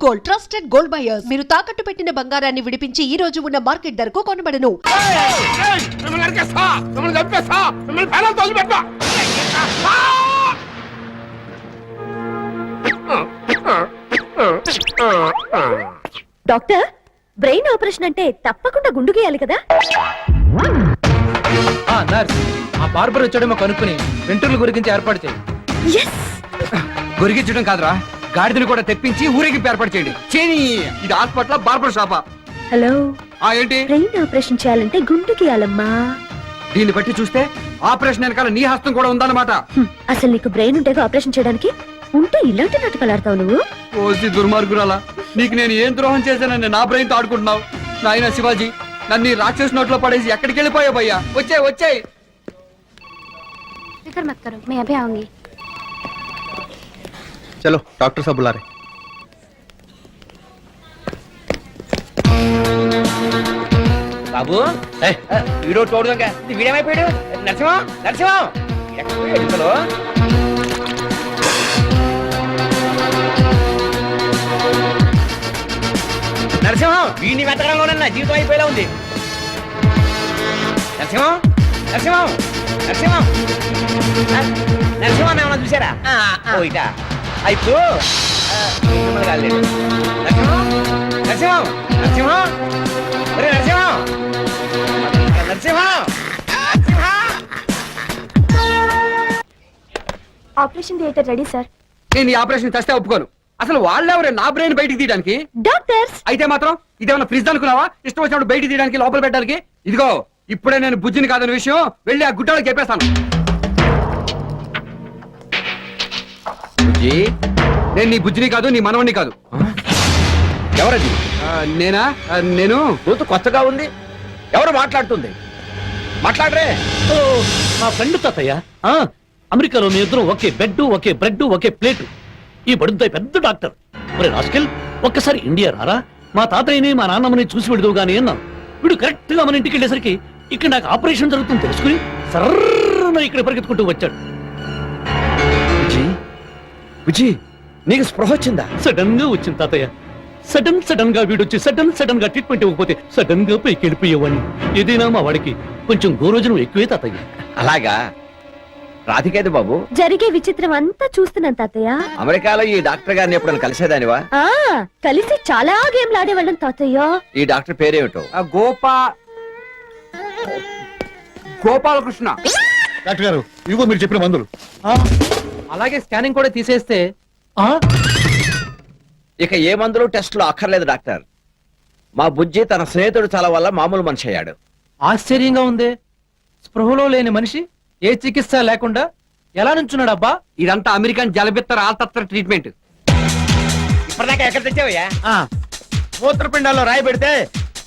Gold, trusted gold buyers. మీరు తాకట్టు పెట్టిన బంగారాన్ని విడిపించి ఈ రోజు ఉన్న మార్కెట్ ధరకు కొనబడను. డాక్టర్, బ్రెయిన్ ఆపరేషన్ అంటే తప్పకుండా గుండు గీయాలి కదా? నర్స్, ఆ బార్బర్ వచ్చాడేమో కనుక్కుని వెంట్రుల గురించి ఏర్పాటు చేయి. గురిగించడం కాదురా, గాడిదని కూడా తెప్పించి ఊరేగింపు ఏర్పాటు చేయండి. చేని ఇది హాస్పిటల్ బార్బర్ షాపా? హలో, ఏంటి బ్రెయిన్ ఆపరేషన్ చేయాలంటే గుండు గీయాలమ్మా. దీన్ని బట్టి చూస్తే ఆపరేషన్ వెనకాల నీ హస్తం కూడా ఉందన్నమాట. అసలు నీకు బ్రెయిన్ ఉంటే ఆపరేషన్ చేయడానికి? ఉంటే ఇలాంటి నాటకాలు ఆడతావు నువ్వు? ఓసి దుర్మార్గురాలా, నీకు నేను ఏం ద్రోహం చేశానని నా బ్రెయిన్ తో ఆడుకుంటున్నావు? నాయన శివాజీ, నన్ను రాక్షస్ నోట్లో పడేసి ఎక్కడికి వెళ్ళిపోయావు భయ్యా? వచ్చాయి వచ్చాయి. फिक्र मत करो, मैं अभी आऊंगी. चलो डॉक्टर साहब बुला रहे. బాబు వీడో చూడదాక వీడేమైపోయాడు? నరసింహం నరసింహం ఎక్కడో నరసింహం వీడిని వెతకడంలోనన్నా జీవితం అయిపోయేలా ఉంది. నరసింహం నరసింహం నరసింహం నరసింహం ఏమన్నా చూసారా? ఇట ఇప్పుడు కాలేదు. నరసింహం నరసింహం నరసింహం ఒరే Narasimham Narasimham operation theatre ready sir. నేను ఈ ఆపరేషన్ చేస్తే ఒప్పుకోను. అసలు వాళ్ళెవరే నా బ్రెయిన్ బయటికి తీయడానికి? డాక్టర్స్. అయితే మాత్రం ఇదేమన్నా ఫ్రిడ్జ్ అనుకున్నావా? ఇష్టం వచ్చినప్పుడు బయటికి తీయడానికి, లోపల పెట్టడానికి? ఇదిగో ఇప్పుడే నేను బుజ్జిని కాదన్న విషయం వెళ్ళి ఆ గుడ్డలకు చెప్పేస్తాను. బుజ్జి, నేను నీ బుజ్జిని కాదు, నీ మనవణ్ణి కాదు. ఎవరది? నేనా? నేను కూతు కొత్తగా ఉంది. ఎవరు మాట్లాడుతుంది? మాట్లాడరే. మా ఫ్రెండ్ తాతయ్య. అమెరికాలో మీ ఇద్దరు ఒకే బెడ్, ఒకే బ్రెడ్, ఒకే ప్లేట్. ఈ బడుద్దాయి పెద్ద డాక్టర్. ఒరే రాస్కెల్, ఒక్కసారి ఇండియా రారా, మా తాతయ్యని మా నాన్నమ్మని చూసి వెళుదువు గానీ అన్నాను. వీడు కరెక్ట్ గా మన ఇంటికి వెళ్ళేసరికి ఇక్కడ నాకు ఆపరేషన్ జరుగుతుంది తెలుసుకుని సర్రన ఇక్కడ పరిగెత్తుకుంటూ వచ్చాడు. బుజ్జి, నీకు స్పృహ వచ్చిందా? సడన్ గా వచ్చింది తాతయ్య. సడన్ గా వీడొచ్చి సడన్ గా ట్రీట్మెంట్ ఇవ్వకపోతే సడన్ గా పైకి వెళ్ళిపోయేవాడిని. ఏదైనా మా వాడికి కొంచెం గోరోజనం ఎక్కువే తాతయ్య. అలాగా? రాధికేది బాబు, జరిగే విచిత్రం అంతా చూస్తున్నాను తాతయ్య. అమెరికాలో ఈ డాక్టర్ గారిని ఎప్పుడైనా కలిసేదానివా? కలిసి చాలా గేమ్లు ఆడేవాళ్ళం తాతయ్య. ఈ డాక్టర్ పేరేమిటో? గోపాలకృష్ణ. డాక్టర్ గారు, ఇదిగో మీరు చెప్పిన మందులు. అలాగే స్కానింగ్ కూడా తీసేస్తే ఇక ఏ మందులు టెస్టులు అక్కర్లేదు డాక్టర్. మా బుజ్జి తన స్నేహితుడు చాలా వల్ల మామూలు మనిషి అయ్యాడు. ఆశ్చర్యంగా ఉంది. స్పృహలో లేని మనిషి ఏ చికిత్స లేకుండా ఎలా నుంచున్నాడు అబ్బా? ఇదంతా అమెరికన్ జలబిత్తర ఆల్తత్ర ట్రీట్మెంట్. ఇప్పటిదాకా ఎక్కడ తెచ్చావయ్యా? మూత్రపిండాల్లో రాయి పెడితే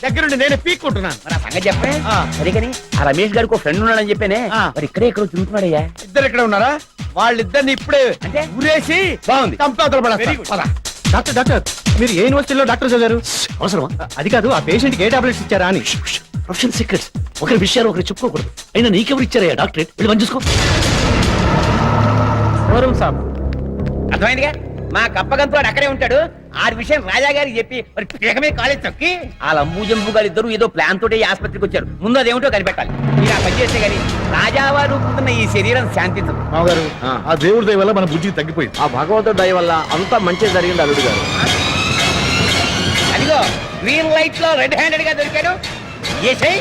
దగ్గరుండి నేను పీక్కుంటున్నాను. మరి ఆ సంగతి చెప్పే. సరే కానీ ఆ రమేష్ గారికి ఒక ఫ్రెండ్ ఉన్నాడని చెప్పానే, మరి ఇక్కడే ఎక్కడో తిరుగుతున్నాడయ్యా. ఇద్దరు ఇక్కడ ఉన్నారా? వాళ్ళిద్దరిని ఇప్పుడే అంటే ఉరేసి బాగుంది. డాక్టర్ డాక్టర్, మీరు ఏ యూనివర్సిటీలో డాక్టర్ చదివారు? అవసరమా? అది కాదు, ఆ పేషెంట్ కి ఏ టాబ్లెట్స్ ఇచ్చారా అని. ప్రొఫెషనల్ సీక్రెట్స్ ఒకరి విషయాలు ఒకరు చెప్పుకోకూడదు. అయినా నీకెవరు ఇచ్చారయ్యా డాక్టరేట్? వెళ్ళి పని చూసుకో. అర్థమైందిగా? మా కప్పగంతో అక్కడే ఉంటాడు. ఆ విషయం రాజా గారికి చెప్పి మరి పీకమే కాలేజ్ తొక్కి ఆ లంబూ జంబు గారు ఇద్దరు ఏదో ప్లాన్ తోటి ఆసుపత్రికి వచ్చారు. ముందు అదేమిటో కనిపెట్టాలి. మీరు ఆ పని చేస్తే గానీ రాజావారు పుట్టిన ఈ శరీరం శాంతించదు. మామగారు, ఆ దేవుడి దయ వల్ల మన బుజ్జి తగ్గిపోయింది. ఆ భగవంతుడి దయ వల్ల అంతా మంచి జరిగింది అల్లుడు గారు. అదిగో గ్రీన్ లైట్ లో రెడ్ హ్యాండెడ్ గా దొరికాడు. ఏసై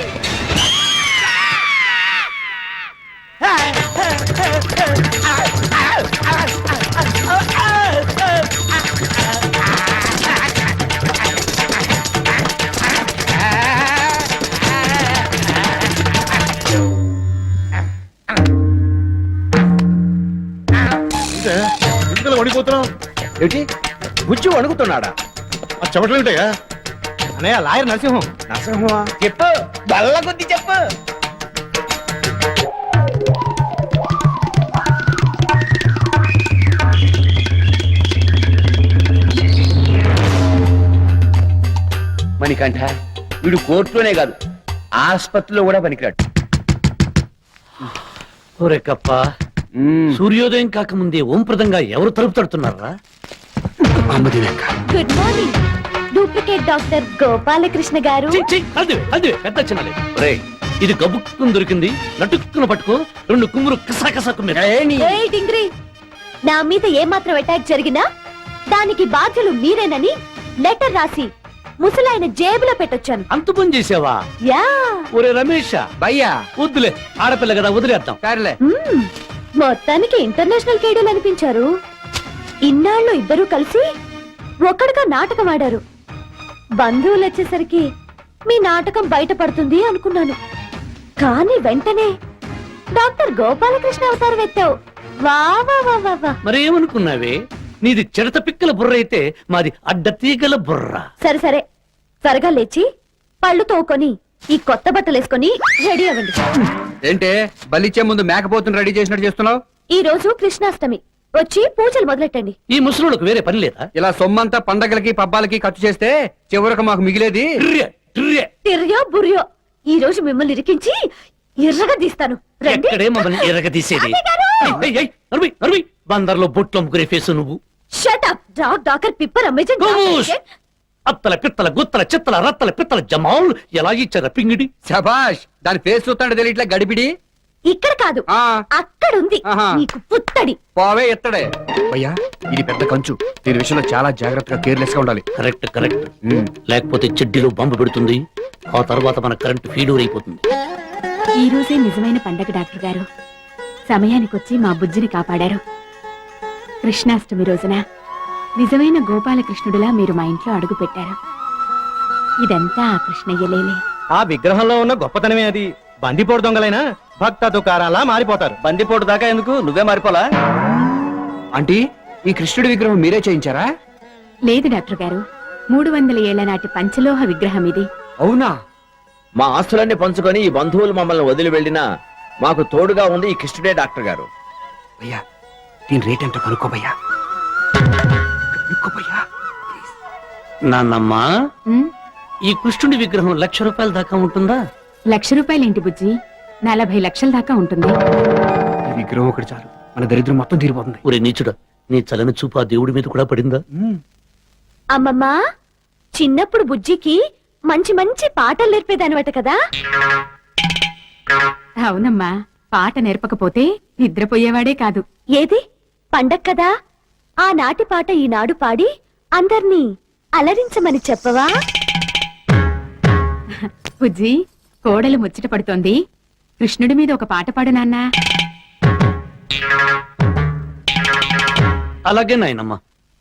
ఇందులో వణిపోతున్నాం ఏమిటి? బుజ్జి వణుకుతున్నాడా? ఆ చెమటలు ఉంటాయా? అన్నయ్య, లాయర్ నరసింహం. నరసింహమా? చెప్పు, బల్ల కొద్ది చెప్పు. మణికంఠ, వీడు కోర్టులోనే కాదు ఆసుపత్రిలో కూడా పనికిరాడు. ఒరే కప్ప, సూర్యోదయం కాకముందే ఓంప్రదంగా ఎవరు తలుపు తడుతున్నారా? అమ్మదినక్క good morning duplicate doctor Gopalakrishna garu. అదే పెద్ద చిన్నలే రే ఇది గబుక్కుని దొరికింది లటుక్కున పట్టుకో 2 కుమ్మురు కసాకసాకు ఏయ్ డింగ్రీ, నా మీద ఏమాత్రం అటాక్ జరిగినా దానికి బాధ్యులు మీరేనని లెటర్ రాసి ముసలాయన జేబులో పెట్టొచ్చాను. అంత పని చేసావా యా ఒరే రమేష్ భయ్యా వద్దులే ఆడపిల్ల కదా వదిలేద్దాం సరేలే మ్మ్. మొత్తానికి ఇంటర్నేషనల్ కేడీలు అనిపించారు. ఇన్నాళ్ళు ఇద్దరూ కలిసి ఒక్కడిగా నాటకం ఆడారు. బంధువులు వచ్చేసరికి మీ నాటకం బయటపడుతుంది అనుకున్నాను. కానీ వెంటనే డాక్టర్ గోపాలకృష్ణ అవతారం ఎత్తావు. వా వా వా వా వా. మరేమనుకున్నావే నీది చిడత పిక్కల బుర్ర అయితే మాది అడ్డతీగల బుర్ర. సరే సరే, త్వరగా లేచి పళ్ళు తోకొని ఈ కొత్త బట్టలు వేసుకొని రెడీ అవ్వండి. ఏంటే బలిచ్చే ముందు మేకపోతుని రెడీ చేసినట్టు చేస్తున్నావు? ఈ రోజు కృష్ణాష్టమి, వచ్చి పూజలు మొదలెట్టండి. ఈ ముసలోళ్ళకు వేరే పని లేదా? ఇలా సొమ్మంతా పండగలకి పబ్బాలకి ఖర్చు చేస్తే చివరకు మాకు మిగిలేది టిర్రె, టిర్రె. తిర్యో బుర్యో, ఈ రోజు మిమ్మల్ని ఇరికించి ఎర్రగా తీస్తాను. రండి. ఎక్కడే మమ్మల్ని ఎరగదీసేది? బందర్లో బొట్లు అమ్ముకునే ఫేసు నువ్వు. Shut up, dog, docker, pipper, amazing. గోమూష్! అత్తల పిత్తల Guttala Chittala రత్తల పిత్తల Jamal ఎలా ఇచ్చారా పింగిడి? శబాష్, దాని ఫేస్ చూస్తాడు తెలియట్లే గడిపిడి. ఇక్కడ కాదు, ఆ. అక్కడ ఉంది ఆహా. నీకు పుత్తడి. పోవే ఎత్తడే. అయ్యా ఇది పెద్ద కంచు, దీని విషయంలో చాలా జాగ్రత్తగా కేర్లెస్ గా ఉండాలి. Correct correct. లేకపోతే చెడ్డీలో బంబు పెడుతుంది, ఆ తర్వాత మన కరెంట్ ఫీడూర్ అయిపోతుంది. ఈ రోజే నిజమైన పండగ డాక్టర్ గారు. సమయానికొచ్చి మా బుజ్జిని కాపాడారు. కృష్ణాష్టమి రోజున నిజమైన గోపాలకృష్ణుడిలా మీరు మా ఇంట్లో అడుగు పెట్టారు. ఇదంతా ఆ కృష్ణయ్యలేలే. ఆ విగ్రహంలో ఉన్న గొప్పతనమే అది. బందిపోటు దొంగలైనా భక్త దుకారాలా మారిపోతారు. బందిపోటు దాకా ఎందుకు, నువ్వే మారిపోలా? ఆంటీ, ఈ కృష్ణుడి విగ్రహం మీరే చేయించారా? లేదు డాక్టర్ గారు, 300 ఏళ్ల నాటి పంచలోహ విగ్రహం ఇది. అవునా? మా ఆస్తులన్నీ పంచుకొని ఈ బంధువులు మమ్మల్ని వదిలి వెళ్ళినా మాకు తోడుగా ఉంది ఈ కృష్ణుడే డాక్టర్ గారు. భయ్యా దీని రేట్ ఎంత కనుక్కోబయ్యా. కనుక్కోబయ్యా. నాన్నమ్మా, ఉమ్, ఈ కృష్ణుడి విగ్రహం 1,00,000 రూపాయల దాకా ఉంటుందా? 1,00,000 రూపాయలేంటి బుజ్జి, 40 లక్షల దాకా ఉంటుంది. ఈ విగ్రహం ఒకటి చాలు, మన దరిద్రం మొత్తం తీరిపోతుంది. ఒరే నీచుడా, నీ చలని చూపు ఆ దేవుడి మీద కూడా పడిందా? అమ్మమ్మా, చిన్నప్పుడు బుజ్జికి మంచి మంచి పాటలు నేర్పేదానివట కదా. అవునమ్మా, పాట నేర్పకపోతే నిద్రపోయేవాడే కాదు. ఏది పండగ కదా, ఆనాటి పాట ఈనాడు పాడి అందర్నీ అలరించమని చెప్పవా? బుజ్జి, కోడలు ముచ్చట పడుతోంది, కృష్ణుడి మీద ఒక పాట పాడు నాన్నా. అలాగే నాయనమ్మా,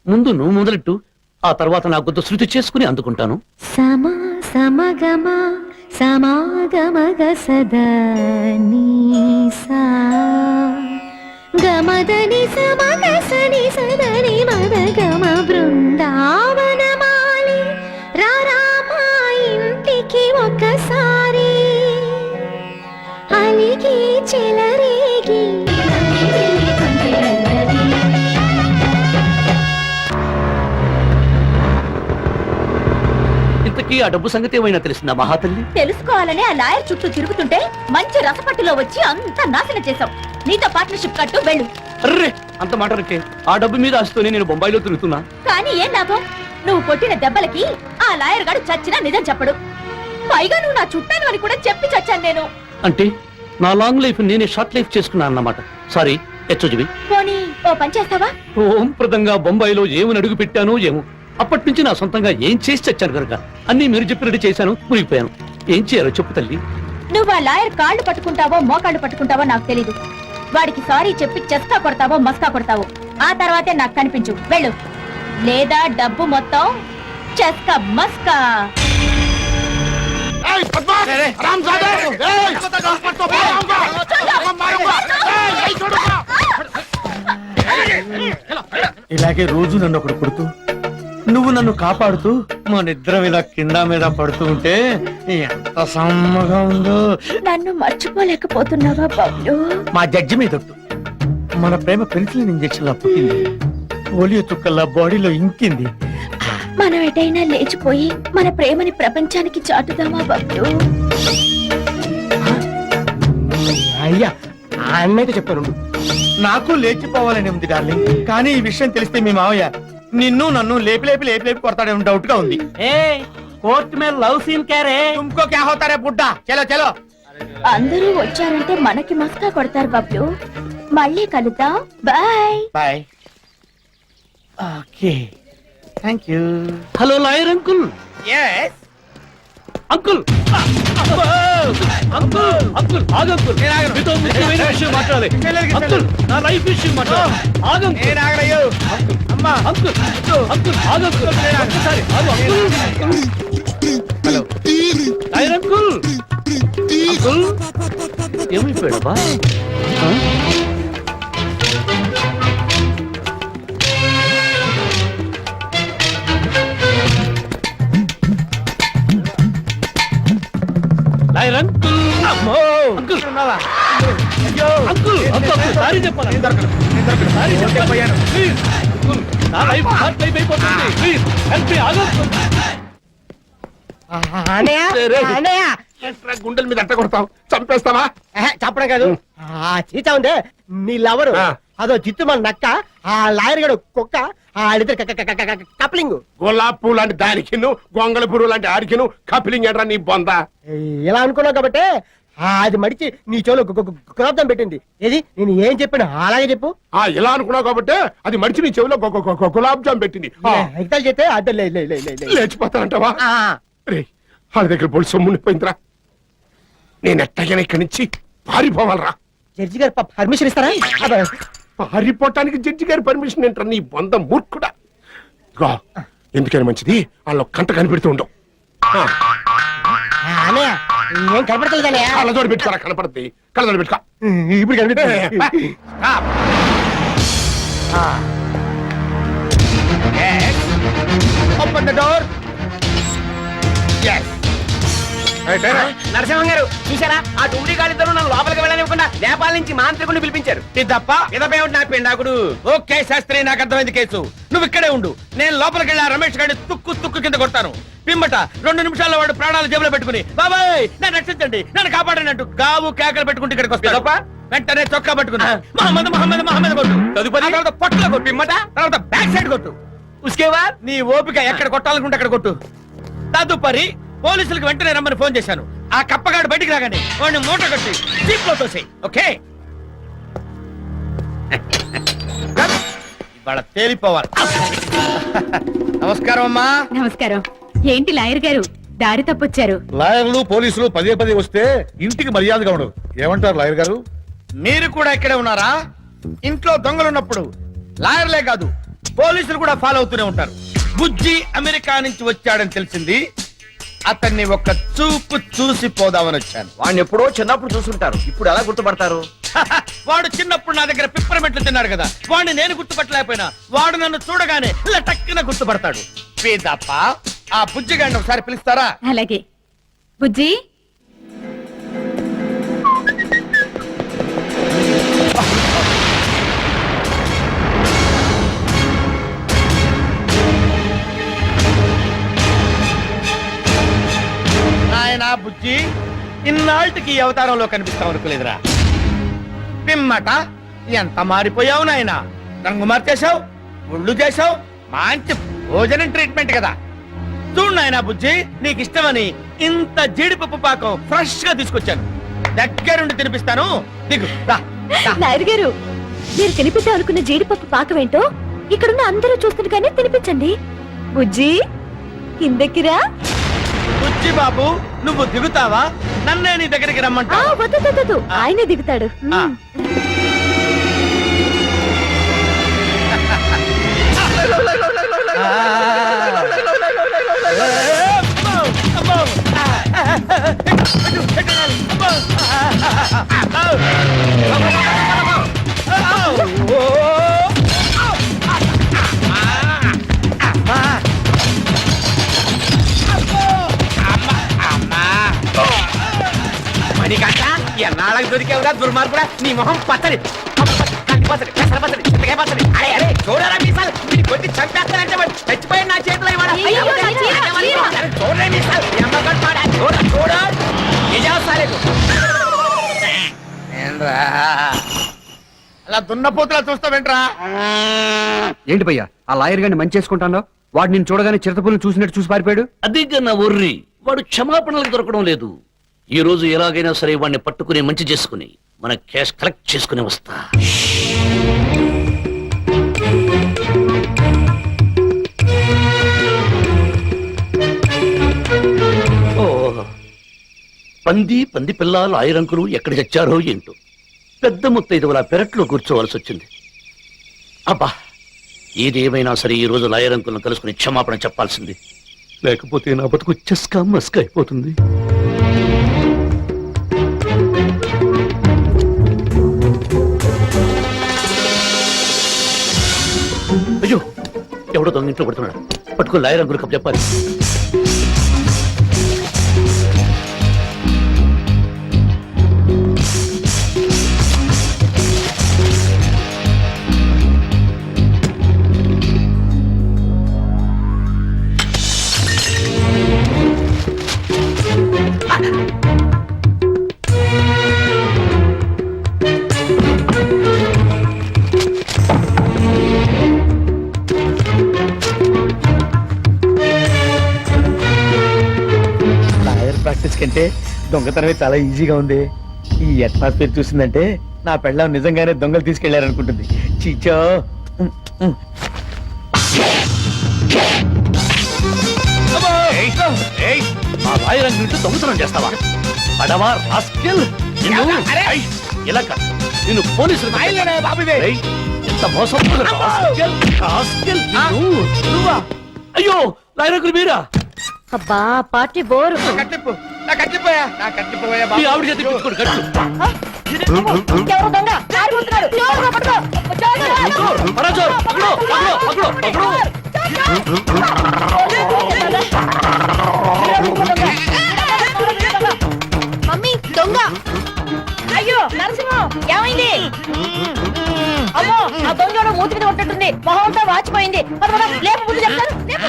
ముందు నువ్వు మొదలెట్టు, ఆ తర్వాత నా కొద్ది శృతి చేసుకుని అందుకుంటాను. సమా సమగమ సమాగమగ సదనీసా గమదని సమగసని సదని మదగమ బృందావనమాలి రారామా ఇంటికి ఒకసారి అలిగి చెలరేగి ఇంతకీ ఆ డబ్బు సంగతి ఏమైనా తెలిసిందా మహాతల్లి? తెలుసుకోవాలనే ఆ లాయర్ చుట్టూ తిరుగుతుంటే మంచి రసపట్టులో వచ్చి అంతా నాశనం చేశావు. నీతో పార్ట్నర్షిప్ కట్టు వెళ్ళు. అర్రే, అంత మాటలకే ఆ డబ్బు మీద ఆశతోనే నేను బొంబాయిలో తిరుగుతున్నా. కానీ ఏం లాభం, నువ్వు కొట్టిన దెబ్బలకి ఆ లాయర్ గాడు చచ్చినా నిజం చెప్పడు. పైగా నువ్వు నా చుట్టాను అని కూడా చెప్పి చచ్చాను నేను. అంటే నా లాంగ్ లైఫ్ నేనే షార్ట్ లైఫ్ చేసుకున్నా అన్నమాట. సారీ హెచ్చుజుబి. పోనీ ఓ పని చేస్తావా? ఓం ప్రదంగా బొంబాయిలో ఏమని అడుగు పెట్టానో ఏమో, అప్పటి నుంచి నా సొంతంగా ఏం చేసి చచ్చాను కనుక అన్ని మీరు చెప్పినట్టు చేశాను, మునిగిపోయాను. ఏం చేయాలో చెప్పు తల్లి. నువ్వు ఆ లాయర్ కాళ్ళు పట్టుకుంటావో మోకాళ్ళు పట్టుకుంటావో నాకు తెలీదు. వాడికి సారీ చెప్పి చెస్కా కొడతావో మస్కా కొడతావో ఆ తర్వాతే నాకు కనిపించు. వెళ్ళు, లేదా డబ్బు మొత్తం చెస్కా మస్కా. ఇలాగే రోజు నన్ను ఒకడు కొడుతూ నువ్వు నన్ను కాపాడుతూ మా నిద్రం ఇలా కింద మీద పడుతూ ఉంటే ఎంత సమ్మగా ఉందో. నన్ను మర్చిపోలేకపోతున్నావా బాబు? మా జడ్జి మీద ఒట్టు. మన ప్రేమ పెన్సిలిన్ ఇంజెక్షన్ లా పుట్టింది, పోలియో చుక్కల్లా బాడీలో ఇంకింది. మనం ఎటైనా లేచిపోయి మన ప్రేమని ప్రపంచానికి చాటుదామా బాబు? అయ్యా ఆ అన్నైతే చెప్పారు. నాకు లేచిపోవాలని ఉంది డార్లింగ్, కానీ ఈ విషయం తెలిస్తే మీ మావయ్య నిన్ను నన్ను లేపి లేపి లేపి లేపి కొడతాడేమో డౌట్ గా ఉంది. ఏ కోర్టు మీద లవ్ సీన్ క్యారే తుమ్కో క్యా హోతారే బుడ్డా, చలో చలో. అందరూ వచ్చారంటే మనకి మస్కా కొడతారు బబ్లు. మళ్ళీ కలుద్దాం, bye. Bye. Okay, thank you. Hello lawyer uncle. Yes. Uncle uncle uncle ఆగంకుల్, మీతో ముఖ్యమైన విషయం మాట్లాడాలి. అంకుల్ నా లైఫ్ విషయం మాట్లాడాలి. ఆగంకుల్ నేను ఆగరయ్యో. అమ్మా అంకుల్ అంకుల్ ఆగంకుల్, ఒక్కసారి ఆగు uncle. Hello lawyer uncle. Uncle ఏమైపోయాడబ్బా? Lawyer uncle. అమ్మో అంకుల్ ఉన్నావా? అయ్యో అంకుల్ అంకుల్ సారీ చెప్పాలి. సారీ చెప్పాను ప్లీజ్. అంకుల్ నా లైఫ్ హార్ట్ లైఫ్ అయిపోతుంది. Please help me. ఆగంకుల్. గుండెల మీద అట్ట కొడతావు, చంపేస్తావా? చెప్పడం కాదు, ఆ చీచా ఉందే నీ లవరు, అదో జిత్తు మన నక్క, ఆ లాయర్ గడు కుక్క, ఆడిద్దరు కప్లింగ్. గులాబ్ పూ లాంటి దానికి గొంగళ పురుగు లాంటి ఆడికిను కపిలింగ్ ఏంట్రా నీ బొంద? ఇలా అనుకున్నావు కాబట్టి అది మడిచి నీ చెవులో గులాబ్జాం పెట్టింది. ఏది నేను ఏం చెప్పాను అలాగే చెప్పు. ఇలా అనుకున్నావు కాబట్టి అది మడిచి నీ చెవిలో గులాబ్ జామ్ పెట్టింది. ఎగ్జాల్ చేస్తే అద్దె లేచిపోతానంటావా? రే వాళ్ళ దగ్గర పొడి సొమ్ము ఉండిపోయిందిరా. నేను ఎట్టగైనా ఇక్కడి నుంచి పారిపోవాలరా. జడ్జి గారు పర్మిషన్ ఇస్తారా? పారిపోవటానికి జడ్జి గారి పర్మిషన్ ఏంట్రా నీ బొంద మూర్ఖుడా? ఇదిగో, ఎందుకైనా మంచిది వాళ్ళ కంట కనిపెడుతూ ఉండవు. అన్నయ్య ఏం కనపడతలేదనే కళ్ళజోడు పెట్టుకోరా, కనపడుతుంది. కళ్ళజోడు పెట్టుకో. ఇప్పుడు కనిపిస్తుంది. Open the door. నరసింహం గారు చూసారా, ఆ టుమ్డి గాలిద్దరూ నన్ను లోపలికి వెళ్ళనివ్వకుండా నేపాల్ నుంచి మాంత్రికుడిని పిలిపించారు. ఇదప్ప ఇదపేమిటి నా పిండాకుడు? ఓకే శాస్త్రి, నాకు అర్థమైంది కేసు. నువ్వు ఇక్కడే ఉండు, నేను లోపలికి వెళ్ళి ఆ రమేష్ గారిని తుక్కు తుక్కు కింద కొడతాను. పిమ్మట 2 నిమిషాల్లో వాడు ప్రాణాలు జేబులో పెట్టుకుని బాబాయ్ నన్ను రక్షించండి, నన్ను కాపాడండి అంటూ గావు కేకలు పెట్టుకుంటూ ఇక్కడికి వస్తాడు. వెంటనే చొక్కా పట్టుకున్నా మహమ్మద్ మహమ్మద్ మహమ్మద్ కొట్టు. తదుపరి తర్వాత పొట్టలో కొట్టు. పిమ్మట తర్వాత బ్యాక్ సైడ్ కొట్టు. ఉస్కేవా నీ ఓపిక ఎక్కడ కొట్టాలనుకుంటే అక్కడ కొట్టు. తదుపరి పోలీసులకు వెంటనే రమ్మని ఫోన్ చేశాను. ఆ కప్పగాడు బయటికి రాగానే వాడిని మూట కట్టి జీప్ లో తోసేయ్. ఓకే, ఇవాళ తేలిపోవాలి. నమస్కారం అమ్మా. నమస్కారం. ఏంటి లాయర్ గారు దారి తప్పొచ్చారు? లాయర్లు పోలీసులు పదే పదే వస్తే ఇంటికి మర్యాదగా ఉండదు. ఏమంటారు లాయర్ గారు? మీరు కూడా ఇక్కడే ఉన్నారా? ఇంట్లో దొంగలున్నప్పుడు లాయర్లే కాదు పోలీసులు కూడా ఫాలో అవుతూనే ఉంటారు. బుజ్జి అమెరికా నుంచి వచ్చాడని తెలిసింది. అతన్ని ఒక చూపు చూసి పోదామని వచ్చాను. వాడిని ఎప్పుడో చిన్నప్పుడు చూసుంటారు, ఇప్పుడు ఎలా గుర్తుపడతారు? వాడు చిన్నప్పుడు నా దగ్గర పిప్పరమెట్లు తిన్నాడు కదా, వాడిని నేను గుర్తుపట్టలేకపోయినా వాడు నన్ను చూడగానే ఇలా టక్కున గుర్తుపడతాడు. పేదప్ప ఆ బుజ్జిగాడిని ఒకసారి పిలుస్తారా? అలాగే. బుజ్జి నాయనా బుజ్జి, ఇన్నాళ్ళకి ఈ అవతారంలో కనిపిస్తావు అనుకోలేదురా. పిమ్మట ఎంత మారిపోయావు నాయనా. రంగు మార్చేశావు, ఒళ్ళు చేశావు, మంచి భోజనం ట్రీట్మెంట్ కదా. చూడు నాయనా బుజ్జి, నీకు ఇష్టమని ఇంత జీడిపప్పు పాకం ఫ్రెష్ గా తీసుకొచ్చాను. దగ్గరుండి తినిపిస్తాను. దిగు రా. నాయర్ గారు, మీరు తినిపిద్దాం అనుకున్న జీడిపప్పు పాకమేంటో ఇక్కడున్న అందరూ చూస్తుండగానే తినిపించండి. బుజ్జి కిందకిరా. బుజ్జి బాబు, నువ్వు దిగుతావా? నన్నే నీ దగ్గరికి రమ్మంటా. వద్దు, ఆయనే దిగుతాడు. ఆ. మణికంట ఎన్నాళ్ళకి దొరికేవురా దుర్మార్గుడా. నీ మొహం పచ్చడి పచ్చడి పెసర పచ్చడి చింతకాయ పచ్చడి. అరే అరే చూడరా మీసాలు, వీడి కొట్టి చంపేస్తానంటే వాడు చచ్చిపోయాడు నా చేతిలో. ఇవాళ అయ్యో, నా చీర, చీర. అరే చూడరా మీసాలు, ఎమ్మగొట్టు వాడా. చూడ చూడ నిజాలు సాలేదు. హలో అలా దున్నపోతులా చూస్తావేంట్రా? ఏంటి భయ్యా ఆ లాయర్ గారిని మంచి చేసుకుంటాను వాడు నేను చూడగానే చిరతపుల్ని చూసినట్టు చూసి పారిపోయాడు. అదే నా ఒర్రి, వాడు క్షమాపణలకు దొరకడం లేదు. ఈ రోజు ఎలాగైనా సరే వాడిని పట్టుకుని మంచి చేసుకుని మన క్యాష్ కలెక్ట్ చేసుకుని వస్తా. ఓ, పంది పిల్ల లాయరంకులు ఎక్కడ చచ్చారో ఏంటో. పెద్ద ముత్తైదువల పెరట్లో కూర్చోవలసి వచ్చింది. అబ్బా, ఏదేమైనా సరే ఈ రోజు లాయరంకులను కలుసుకుని క్షమాపణ చెప్పాల్సింది, లేకపోతే నా బతుకు చెస్కా మస్కా అయిపోతుంది. అయ్యో, ఎవడో దొంగ ఇంట్లో పడుతున్నాడు. పట్టుకుని లాయరంకులు కప్పు చెప్పాలి. లాయర్ ప్రాక్టీస్ కంటే దొంగతనమే చాలా ఈజీగా ఉంది. ఈ అట్మాస్ఫియర్ చూసిందంటే నా పెళ్ళం నిజంగానే దొంగలు తీసుకెళ్లారనుకుంటుంది. చీచో. ఆ లాయరంకులు ఇంట్లో దొంగతనం చేస్తావా? అడవా రాస్కెల్, ఇలా కాదు, నిన్ను పోలీసులు ఎంత మోసం. అయ్యో, లాయరంకులు మీరా? అబ్బా పార్టీ బోర్. కట్టిప్పు, నా కట్టిపోయా, నా కట్టిపోయా మీ ఆవిడ చేతి పిచ్చుకోడు కట్లు. ఎవరు దొంగ? పారిపోతున్నాడు. జోరుగా పట్టుకో. జోరుగా. పరాజోర్, పకడో, పకడో, పకడో, పకడో. మమ్మీ దొంగ. అయ్యో నరసింహం, ఏమైంది? అమ్మో, ఆ దొంగ మూతి మీద కొట్టట్టుంది. మొహంతో వాచిపోయింది. లేపు ముందు చెప్తాను. లేపు.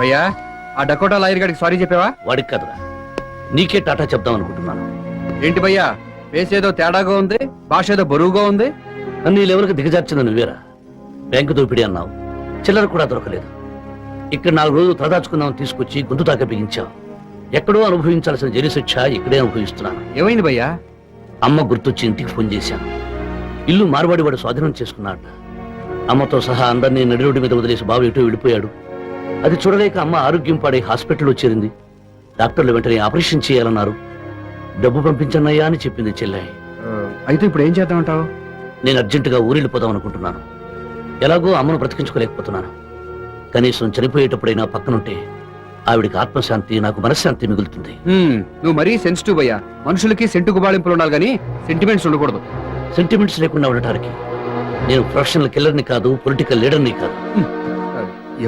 భయ్యా ఆ డకోటా లాయర్ గారికి సారీ చెప్పావా? వాడికి కదరా, నీకే టాటా చెప్దాం అనుకుంటున్నాను. ఏంటి భయ్యా ఫేస్ ఏదో తేడాగా ఉంది, భాష ఏదో బరువుగా ఉంది. నన్ను ఈ లెవెల్కి దిగజార్చింది నువ్వేరా. బ్యాంకు దోపిడీ అన్నావు, చిల్లర కూడా దొరకలేదు. ఇక్కడ 4 రోజులు తలదాచుకుందామని తీసుకొచ్చి గొంతు తాక బిగించావు. ఎక్కడో అనుభవించాల్సిన జైలు శిక్ష ఇక్కడే అనుభవిస్తున్నాను. ఏమైంది భయ్యా? అమ్మ గుర్తొచ్చి ఇంటికి ఫోన్ చేశాను. ఇల్లు మార్వాడి వాడు స్వాధీనం చేసుకున్నాడు. అమ్మతో సహా అందరినీ నడి రోడ్డు మీద వదిలేసి బాబు ఎటో వెళ్ళిపోయాడు. అది చూడలేక అమ్మ ఆరోగ్యం పాడై హాస్పిటల్లో చేరింది. డాక్టర్లు వెంటనే ఆపరేషన్ చేయాలన్నారు. డబ్బు పంపించన్నయ్యా అని చెప్పింది చెల్లె. అయితే ఇప్పుడు ఏం చేద్దామంటావు? నేను అర్జెంటుగా ఊరెళ్ళిపోదాం అనుకుంటున్నాను. ఎలాగో అమ్మను బ్రతికించుకోలేకపోతున్నాను. కనీసం చనిపోయేటప్పుడైనా పక్కనుంటే ఆవిడికి ఆత్మశాంతి, నాకు మనశ్శాంతి మిగులుతుంది. నువ్వు మరీ సెన్సిటివ్ భయ్యా. మనుషులకి సెంటు గుబాళింపులు ఉండాలి కానీ సెంటిమెంట్స్ ఉండకూడదు. సెంటిమెంట్స్ లేకుండా ఉండటానికి నేను ప్రొఫెషనల్ కిల్లర్ని కాదు, పొలిటికల్ లీడర్ని కాదు.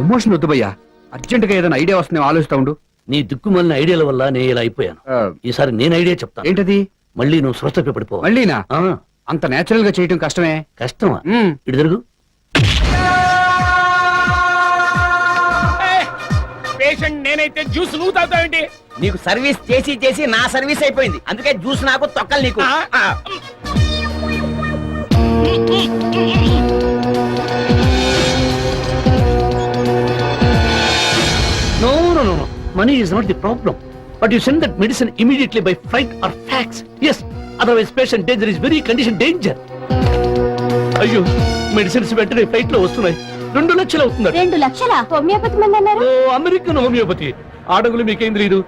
ఎమోషన్ వద్దు భయ్యా. అర్జెంట్ గా ఏదైనా ఐడియా వస్తుందేమో ఆలోచిస్తా ఉండు. నీ దిక్కుమాలిన ఐడియాల వల్ల నేను ఇలా అయిపోయాను. ఈసారి నేను ఐడియా చెప్తాను. ఏంటది? మళ్ళీ నువ్వు స్వస్థ పడిపోవాలి. మళ్ళీనా? ఆ, అంత నేచురల్ గా చేయటం కష్టమే. కష్టమా? ఇటు తిరుగు. పేషెంట్ నేనైతే జ్యూస్ నువ్వు తాగుతావేంటి? నీకు సర్వీస్ చేసి చేసి నా సర్వీస్ అయిపోయింది. అందుకే జ్యూస్ నాకు, తొక్కలు నీకు. No, no, no, no. Money is not the problem. But you send that medicine immediately by flight or fax. Yes. Otherwise, patient danger is very condition danger. అయ్యో, మెడిసిన్స్ వెంటనే ఫ్లైట్ లో వస్తున్నాయి. 2 లక్షలు అవుతుంది. 2 లక్షల హోమియోపతి మంది అన్నారు. ఓ, అమెరికన్ హోమియోపతి. ఆడగులు మీకేం తెలియదు.